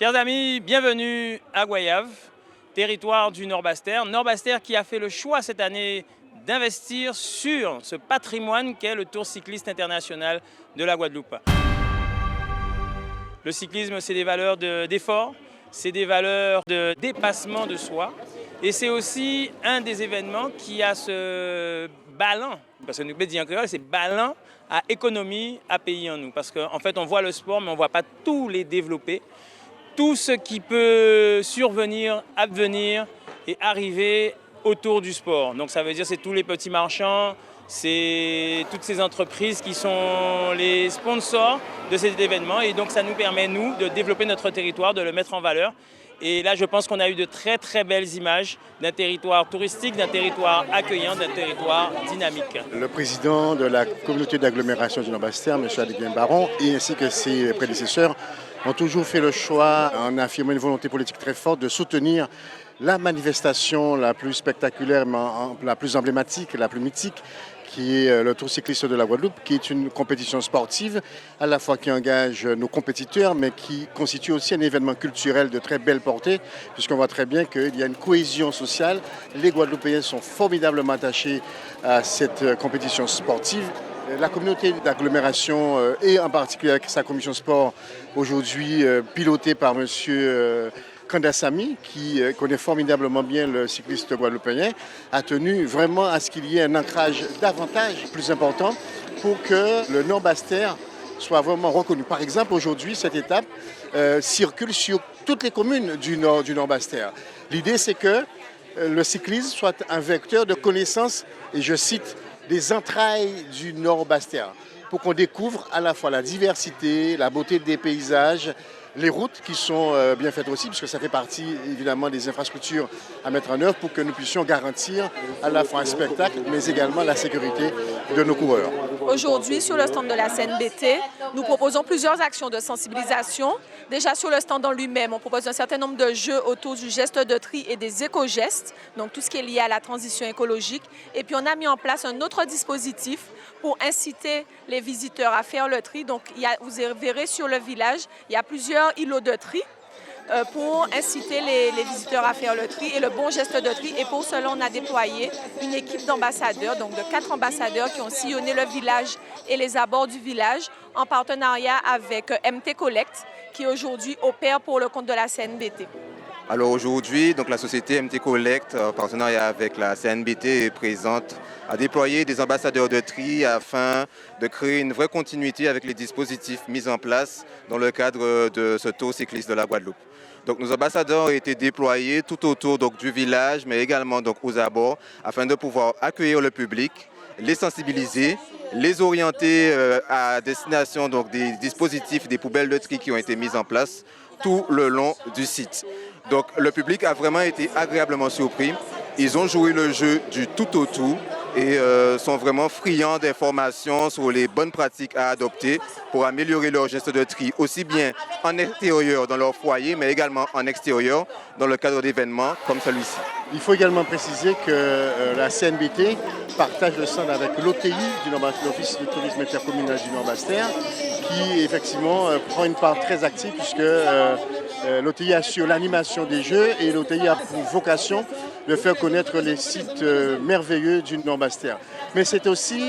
Chers amis, bienvenue à Goyave, territoire du Nord-Bastère. Nord-Bastère qui a fait le choix cette année d'investir sur ce patrimoine qu'est le Tour cycliste international de la Guadeloupe. Le cyclisme, c'est des valeurs d'effort, c'est des valeurs de dépassement de soi. Et c'est aussi un des événements qui a ce ballon, parce que nous dit en créole, c'est ballon à économie, à pays en nous. Parce qu'en fait, on voit le sport, mais on ne voit pas tous les développer. Tout ce qui peut survenir, advenir et arriver autour du sport. Donc ça veut dire c'est tous les petits marchands, c'est toutes ces entreprises qui sont les sponsors de cet événement. Et donc ça nous permet, nous, de développer notre territoire, de le mettre en valeur. Et là, je pense qu'on a eu de très, très belles images d'un territoire touristique, d'un territoire accueillant, d'un territoire dynamique. Le président de la communauté d'agglomération du Nord-Bastère, M. Adrien Baron, et ainsi que ses prédécesseurs, ont toujours fait le choix, en affirmant une volonté politique très forte, de soutenir la manifestation la plus spectaculaire, la plus emblématique, la plus mythique, qui est le Tour cycliste de la Guadeloupe, qui est une compétition sportive, à la fois qui engage nos compétiteurs, mais qui constitue aussi un événement culturel de très belle portée, puisqu'on voit très bien qu'il y a une cohésion sociale. Les Guadeloupéens sont formidablement attachés à cette compétition sportive. La communauté d'agglomération et en particulier avec sa commission sport, aujourd'hui pilotée par M. Kandassami, qui connaît formidablement bien le cycliste guadeloupéen, a tenu vraiment à ce qu'il y ait un ancrage davantage plus important pour que le Nord-Bastère soit vraiment reconnu. Par exemple, aujourd'hui, cette étape circule sur toutes les communes du Nord-Bastère. L'idée, c'est que le cyclisme soit un vecteur de connaissance, et je cite, des entrailles du Nord-Bastère, pour qu'on découvre à la fois la diversité, la beauté des paysages, les routes qui sont bien faites aussi, puisque ça fait partie évidemment des infrastructures à mettre en œuvre pour que nous puissions garantir à la fois un spectacle, mais également la sécurité de nos coureurs. Aujourd'hui, sur le stand de la CNBT, nous proposons plusieurs actions de sensibilisation. Déjà sur le stand en lui-même, on propose un certain nombre de jeux autour du geste de tri et des éco-gestes, donc tout ce qui est lié à la transition écologique. Et puis on a mis en place un autre dispositif pour inciter les visiteurs à faire le tri. Donc vous verrez sur le village, il y a plusieurs îlots de tri pour inciter les visiteurs à faire le tri et le bon geste de tri. Et pour cela, on a déployé une équipe d'ambassadeurs, donc de 4 ambassadeurs qui ont sillonné le village et les abords du village en partenariat avec MT Collect, qui aujourd'hui opère pour le compte de la CNBT. Alors aujourd'hui, donc la société MT Collect, en partenariat avec la CNBT, est présente à déployer des ambassadeurs de tri afin de créer une vraie continuité avec les dispositifs mis en place dans le cadre de ce Tour cycliste de la Guadeloupe. Donc nos ambassadeurs ont été déployés tout autour du village, mais également aux abords, afin de pouvoir accueillir le public, les sensibiliser, les orienter à destination des dispositifs, des poubelles de tri qui ont été mises en place tout le long du site. Donc le public a vraiment été agréablement surpris. Ils ont joué le jeu du tout au tout et sont vraiment friands d'informations sur les bonnes pratiques à adopter pour améliorer leur geste de tri, aussi bien en intérieur dans leur foyer, mais également en extérieur dans le cadre d'événements comme celui-ci. Il faut également préciser que la CNBT partage le stand avec l'OTI, l'Office du tourisme intercommunal du Nord-Bastère, qui effectivement prend une part très active puisque l'OTI assure l'animation des jeux et l'OTI a pour vocation de faire connaître les sites merveilleux du Nord-Bastère. Mais c'est aussi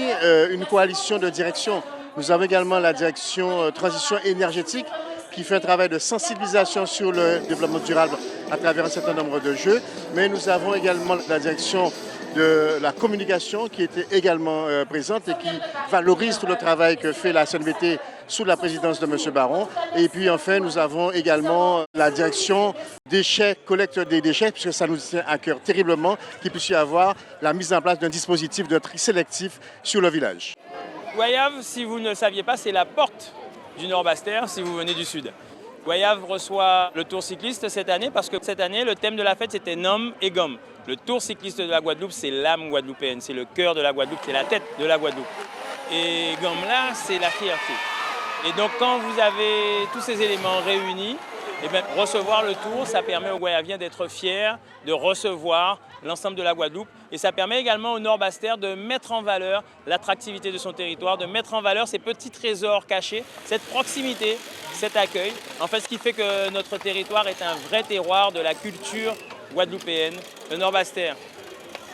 une coalition de direction. Nous avons également la direction transition énergétique qui fait un travail de sensibilisation sur le développement durable à travers un certain nombre de jeux. Mais nous avons également la direction de la communication qui était également présente et qui valorise tout le travail que fait la CNBT sous la présidence de M. Baron. Et puis enfin, nous avons également la direction déchets, collecte des déchets, puisque ça nous tient à cœur terriblement qu'il puisse y avoir la mise en place d'un dispositif de tri sélectif sur le village. Goyave, si vous ne le saviez pas, c'est la porte du Nord-Bastère si vous venez du sud. Goyave reçoit le Tour cycliste cette année parce que cette année, le thème de la fête, c'était Nom et Gomme. Le Tour cycliste de la Guadeloupe, c'est l'âme guadeloupéenne, c'est le cœur de la Guadeloupe, c'est la tête de la Guadeloupe. Et Gomme là, c'est la fierté. Et donc quand vous avez tous ces éléments réunis, Eh bien, recevoir le Tour, ça permet aux Guayaviens d'être fiers de recevoir l'ensemble de la Guadeloupe. Et ça permet également au Nord-Basse-Terre de mettre en valeur l'attractivité de son territoire, de mettre en valeur ces petits trésors cachés, cette proximité, cet accueil. En fait, ce qui fait que notre territoire est un vrai terroir de la culture guadeloupéenne. Le Nord-Basse-Terre,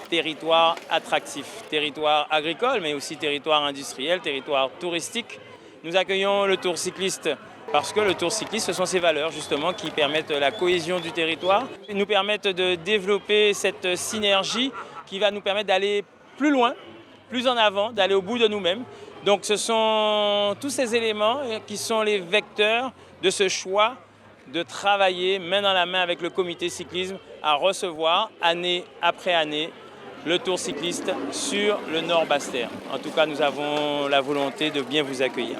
territoire attractif, territoire agricole, mais aussi territoire industriel, territoire touristique. Nous accueillons le Tour cycliste parce que le Tour cycliste, ce sont ces valeurs justement qui permettent la cohésion du territoire, nous permettent de développer cette synergie qui va nous permettre d'aller plus loin, plus en avant, d'aller au bout de nous-mêmes. Donc ce sont tous ces éléments qui sont les vecteurs de ce choix de travailler main dans la main avec le comité cyclisme à recevoir année après année le Tour cycliste sur le Nord-Basse-Terre. En tout cas, nous avons la volonté de bien vous accueillir.